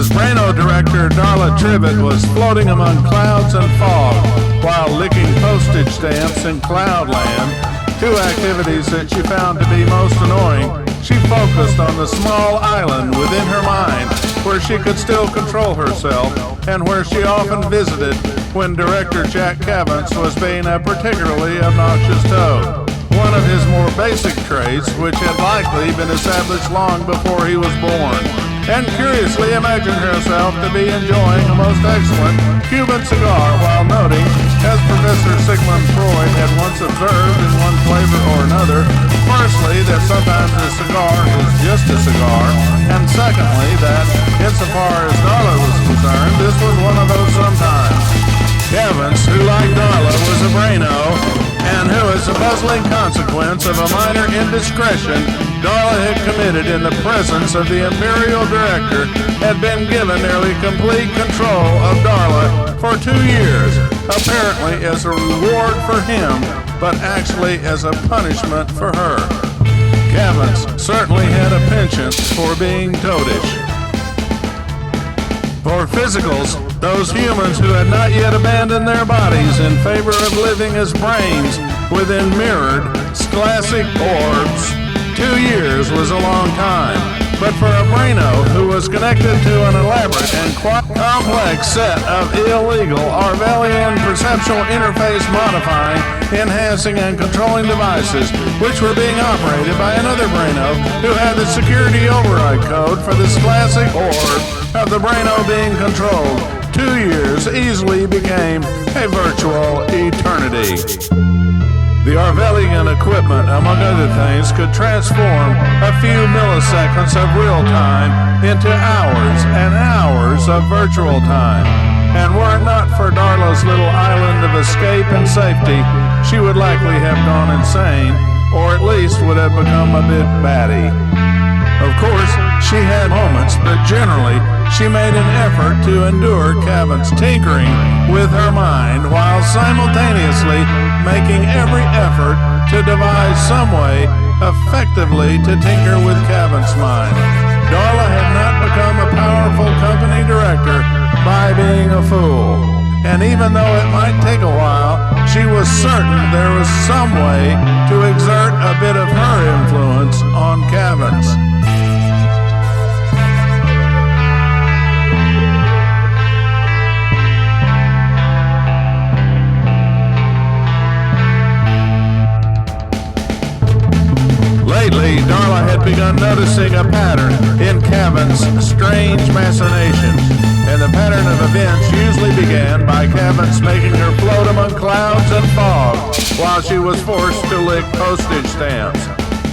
as Brano director Darla Trivet was floating among clouds and fog while licking postage stamps in Cloudland, two activities that she found to be most annoying. She focused on the small island within her mind where she could still control herself and where she often visited when director Jack Cavance was being a particularly obnoxious toad. One of his more basic traits, which had likely been established long before he was born, and curiously imagined herself to be enjoying a most excellent Cuban cigar while noting, as Professor Sigmund Freud had once observed in one flavor or another, firstly, that sometimes a cigar is just a cigar, and secondly, that, insofar as Darla was concerned, this was one of those sometimes. Cavance, who like Darla was a Brano, and who, as a puzzling consequence of a minor indiscretion Darla had committed in the presence of the Imperial Director, had been given nearly complete control of Darla for 2 years, apparently as a reward for him, but actually as a punishment for her. Cavance certainly had a penchant for being toadish. For physicals, those humans who had not yet abandoned their bodies in favor of living as brains within mirrored, scholastic orbs, 2 years was a long time. But for a Brano who was connected to an elaborate and quite complex set of illegal Orwellian perceptual interface modifying, enhancing, and controlling devices, which were being operated by another Brano who had the security override code for the scholastic orb of the Brano being controlled, 2 years easily became a virtual eternity. The Orwellian equipment, among other things, could transform a few milliseconds of real time into hours and hours of virtual time. And were it not for Darla's little island of escape and safety, she would likely have gone insane, or at least would have become a bit batty. Of course, she had moments, but generally, she made an effort to endure Cavance's tinkering with her mind while simultaneously making every effort to devise some way effectively to tinker with Cavance's mind. Darla had not become a powerful company director by being a fool. And even though it might take a while, she was certain there was some way to exert a bit of her influence on Cavance. Lately, Darla had begun noticing a pattern in Cavance's strange machinations, and the pattern of events usually began by Cavance making her float among clouds and fog while she was forced to lick postage stamps.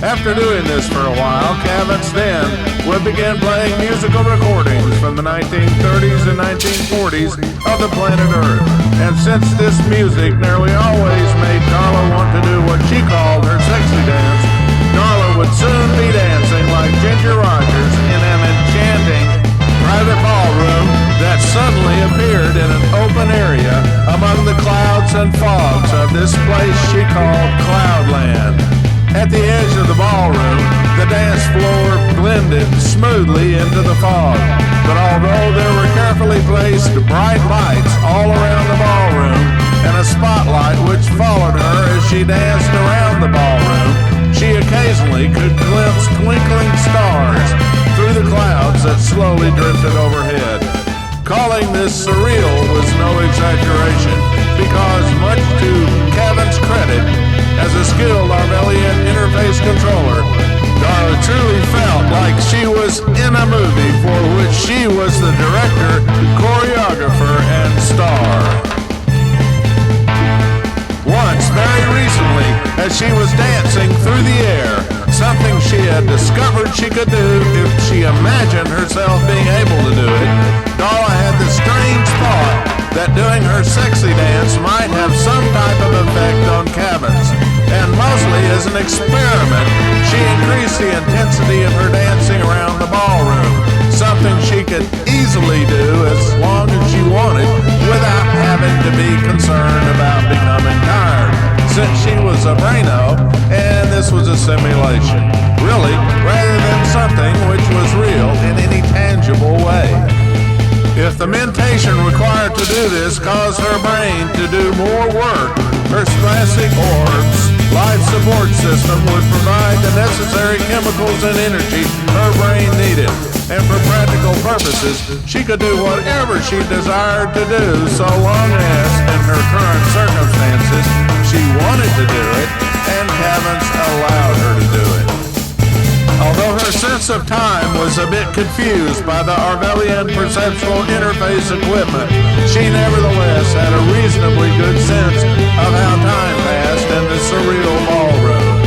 After doing this for a while, Cavance then would begin playing musical recordings from the 1930s and 1940s of the planet Earth, and since this music nearly always made Darla want to do what she called her sexy dance, Darla would soon be dancing like Ginger Rogers in an enchanting private ballroom that suddenly appeared in an open area among the clouds and fogs of this place she called Cloudland. At the edge of the ballroom, the dance floor blended smoothly into the fog, but although there were carefully placed bright lights all around the ballroom and a spotlight which followed her as she danced around the ballroom, she occasionally could glimpse twinkling stars through the clouds that slowly drifted overhead. Calling this surreal was no exaggeration, because much to Cavance's credit, as a skilled Orwellian interface controller, Darla truly felt like she was in a movie for which she was the director, choreographer, and star. Once, very recently, as she was dancing through the air, something she had discovered she could do if she imagined herself being able to do it, Darla had the strange thought that doing her sexy dance might have some type of effect on Cavance. And mostly as an experiment, she increased the intensity of her dancing around the ballroom, something she could easily do as long as she wanted without having to be concerned about becoming tired, since she was a Brano and this was a simulation, really, rather than something which was real in any tangible way. If the mentation required to do this caused her brain to do more work, her thoracic orb's life support system would provide the necessary chemicals and energy her brain needed. And for practical purposes, she could do whatever she desired to do so long as, in her current circumstances, she wanted to do it and Cavans allowed her to do it. Although her sense of time was a bit confused by the Arvelian perceptual interface equipment, she nevertheless had a reasonably good sense of how time passed in the surreal ballroom.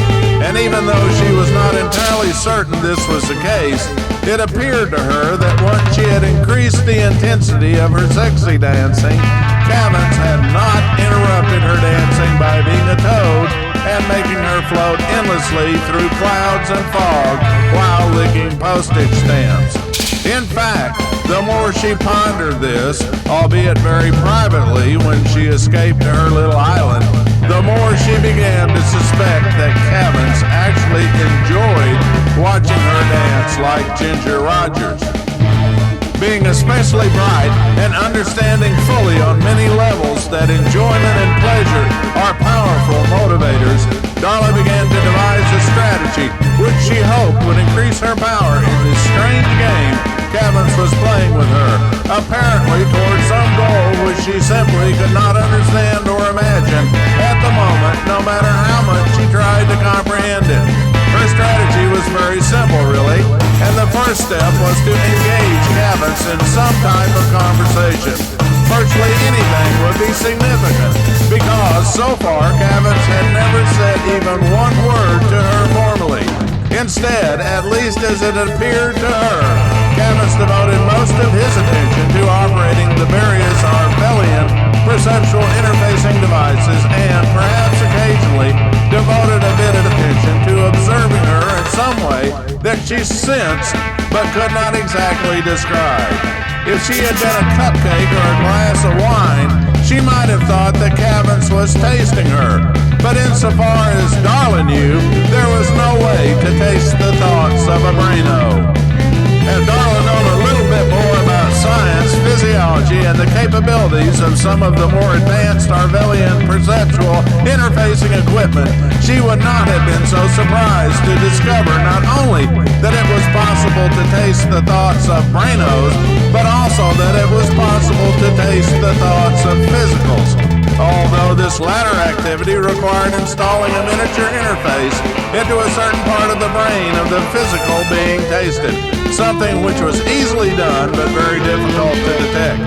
And even though she was not entirely certain this was the case, it appeared to her that once she had increased the intensity of her sexy dancing, Cavans had not interrupted her dancing by being a toad and making her float endlessly through clouds and fog while licking postage stamps. In fact, the more she pondered this, albeit very privately when she escaped to her little island, the more she began to suspect that Cavans actually enjoyed watching her dance like Ginger Rogers. Being especially bright and understanding fully on many levels that enjoyment and pleasure are powerful motivators, Darla began to devise a strategy which she hoped would increase her power in this strange game Cavans was playing with her, apparently towards some goal which she simply could not understand or imagine at the moment, no matter how much she tried to comprehend it. Her strategy was very simple, really, and the first step was to engage Cavans in some type of conversation. Virtually anything would be significant, because so far Cavans had never said even one word to her formally. Instead, at least as it appeared to her, Cavans devoted most of his attention to operating the various Arvelian perceptual interfacing devices and, perhaps occasionally, devoted a bit of attention to observing her in some way that she sensed but could not exactly describe. If she had been a cupcake or a glass of wine, she might have thought that Cavans was tasting her. But insofar as Darla knew, there was no way to taste the thoughts of a braino. Had Darla known a little bit more about science, physiology, and the capabilities of some of the more advanced Arvelian perceptual interfacing equipment, she would not have been so surprised to discover not only that it was possible to taste the thoughts of brainos, but also that it was possible to taste the thoughts of physicals. Although this latter activity required installing a miniature interface into a certain part of the brain of the physical being tasted, something which was easily done but very difficult to detect,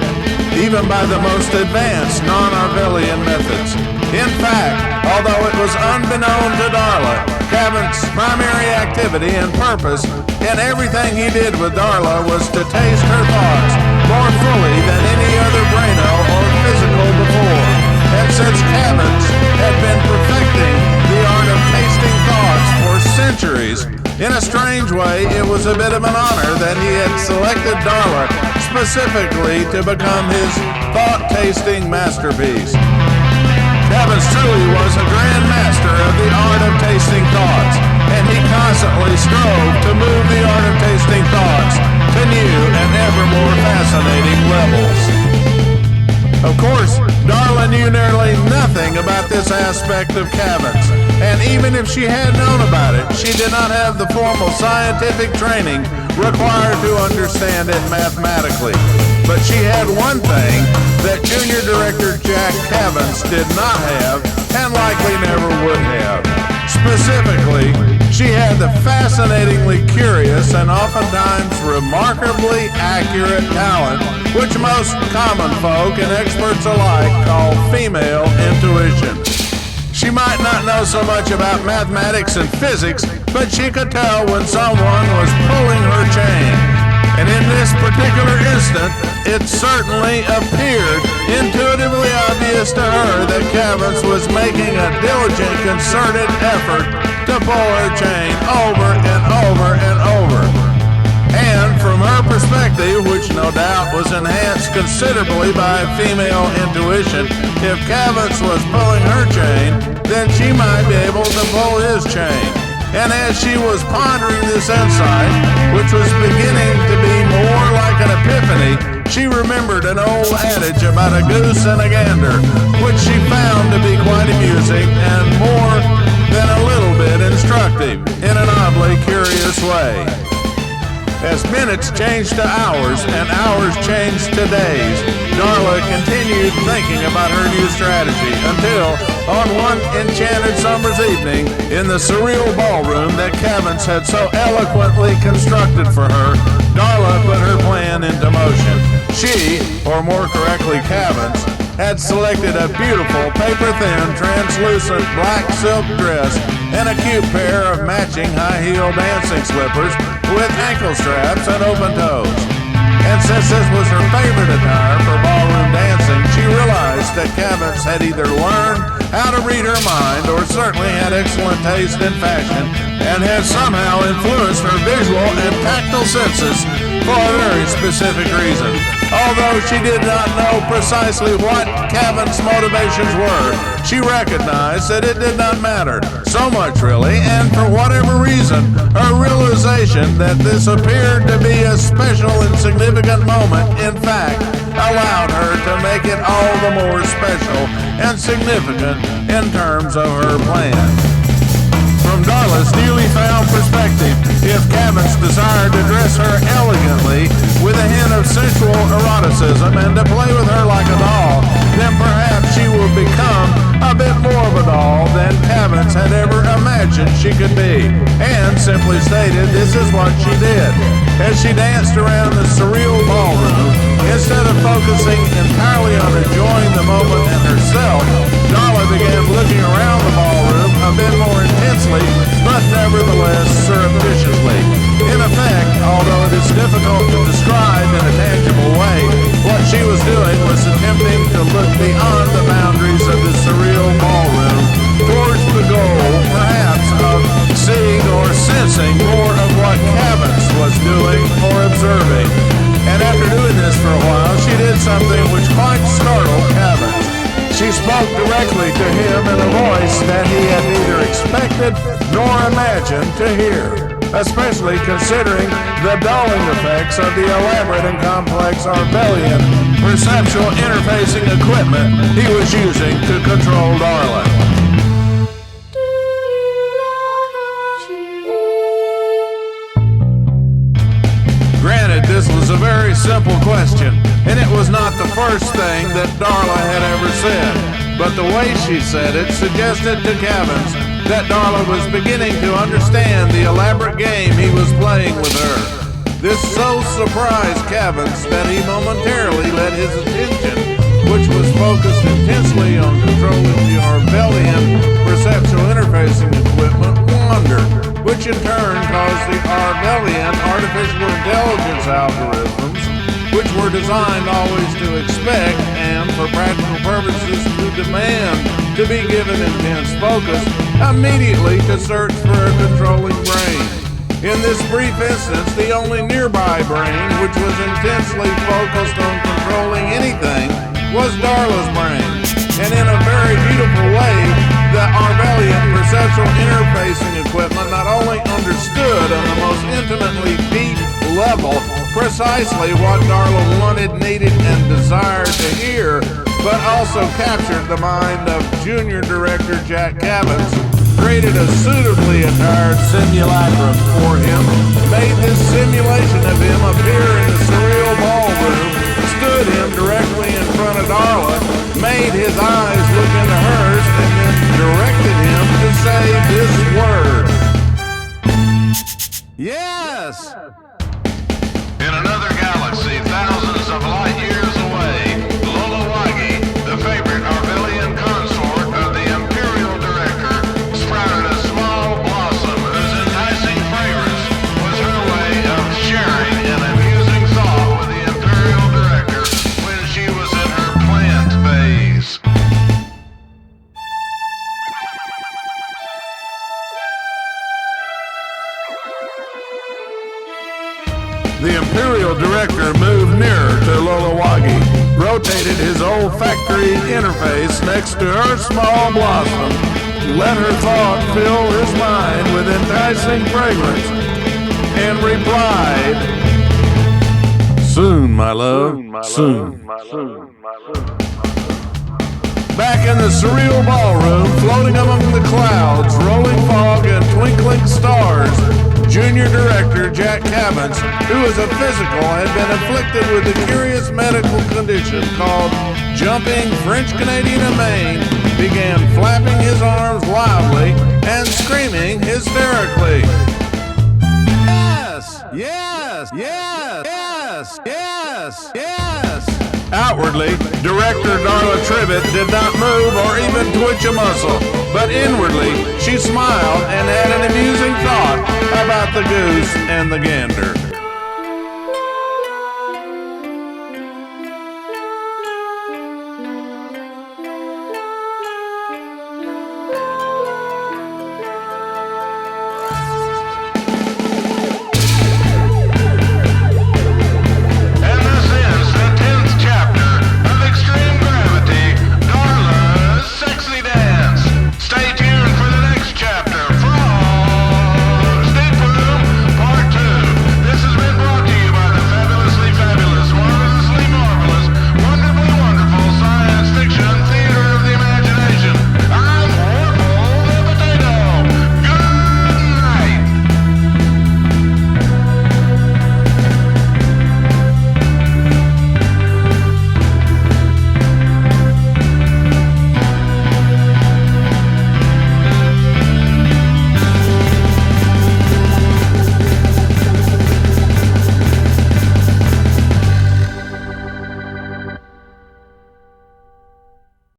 even by the most advanced non-Arvelian methods. In fact, although it was unbeknown to Darla, Cavans' primary activity and purpose in everything he did with Darla was to taste her thoughts more fully than any other braino or physical before. And since Cavans had been perfecting the art of tasting thoughts for centuries, in a strange way, it was a bit of an honor that he had selected Darla specifically to become his thought-tasting masterpiece. Cavans truly was a grand master of the art of tasting thoughts, and he constantly strove to move the art of tasting thoughts to new and ever more fascinating levels. Of course, Darla knew nearly nothing about this aspect of Cavans, and even if she had known about it, she did not have the formal scientific training required to understand it mathematically. But she had one thing that Junior Director Jack Cavans did not have, and likely never would have. Specifically, she had the fascinatingly curious and oftentimes remarkably accurate talent which most common folk and experts alike call female intuition. She might not know so much about mathematics and physics, but she could tell when someone was pulling her chain. And in this particular instant, it certainly appeared intuitively obvious to her that Cavans was making a diligent, concerted effort to pull her chain over and over and over. And from her perspective, which no doubt was enhanced considerably by female intuition, if Cavans was pulling her chain, then she might be able to pull his chain. And as she was pondering this insight, which was beginning to be more like an epiphany, she remembered an old adage about a goose and a gander, which she found to be quite amusing and more than a little bit instructive in an oddly curious way. As minutes changed to hours and hours changed to days, Darla continued thinking about her new strategy until, on one enchanted summer's evening in the surreal ballroom that Cavins had so eloquently constructed for her, Darla put her plan into motion. She, or more correctly Cavins, had selected a beautiful, paper-thin, translucent black silk dress and a cute pair of matching high-heel dancing slippers with ankle straps and open toes. And since this was her favorite attire for ballroom dancing, she realized that Cavins had either learned how to read her mind or certainly had excellent taste in fashion and had somehow influenced her visual and tactile senses for a very specific reason. Although she did not know precisely what Cavins' motivations were, she recognized that it did not matter so much really, and for whatever reason, her realization that this appeared to be a special and significant moment, in fact, allowed her to make it all the more special and significant in terms of her plan. From Darla's newly found perspective, if Cavins desired to dress her elegantly with a hint of sensual eroticism and to play with her like a doll, then perhaps she would become a bit more of a doll than Cavins had ever imagined she could be. And simply stated, this is what she did. As she danced around the surreal ballroom, instead of focusing entirely on enjoying the moment and herself, Darla began looking around the ballroom a bit more intensely, but nevertheless surreptitiously. In effect, although it is difficult to describe in a tangible way, what she was doing was attempting to look beyond the boundaries of the surreal ballroom towards the goal, perhaps, of seeing or sensing more of what Cavins was doing or observing. And after doing this for a while, she did something which quite startled Cavins. She spoke directly to him in a voice that he had neither expected nor imagined to hear, especially considering the dulling effects of the elaborate and complex Orwellian perceptual interfacing equipment he was using to control Darla. Granted, this was a very simple question, and it was not the first thing that Darla had ever said, but the way she said it suggested to Cavins that Darla was beginning to understand the elaborate game he was playing with her. This so surprised Cavins that he momentarily let his attention, which was focused intensely on controlling the Orwellian perceptual interfacing equipment, wander, which in turn caused the Orwellian artificial intelligence algorithms, which were designed always to expect and, for practical purposes, to demand to be given intense focus, immediately to search for a controlling brain. In this brief instance, the only nearby brain which was intensely focused on controlling anything was Darla's brain. And in a very beautiful way, the Orwellian perceptual interfacing equipment not only understood on the most intimately deep level precisely what Darla wanted, needed, and desired to hear, but also captured the mind of junior director Jack Cavins, created a suitably attired simulacrum for him, made this simulation of him appear in the surreal ballroom, stood him directly in front of Darla, made his eyes look into hers, and then directed him to say this word. Yes! In another galaxy, thousands of light years away, Lolowagi, the favorite Orwellian consort of the Imperial Director, sprouted a small blossom whose enticing fragrance was her way of sharing an amusing thought with the Imperial Director when she was in her plant phase. The Imperial Director moved nearer to Lolowagi, rotated his olfactory interface next to her small blossom, let her thought fill his mind with enticing fragrance, and replied, Soon, my love, soon. Back in the surreal ballroom, floating among the clouds, rolling fog and twinkling stars, junior director Jack Cabins, who as a physical had been afflicted with a curious medical condition called jumping French-Canadian amain, began flapping his arms wildly and screaming hysterically. Yes! Yes! Yes! Yes! Yes! Yes! Outwardly, director Darla Tribbett did not move or even twitch a muscle, but inwardly, she smiled and had an amusing thought about the goose and the gander.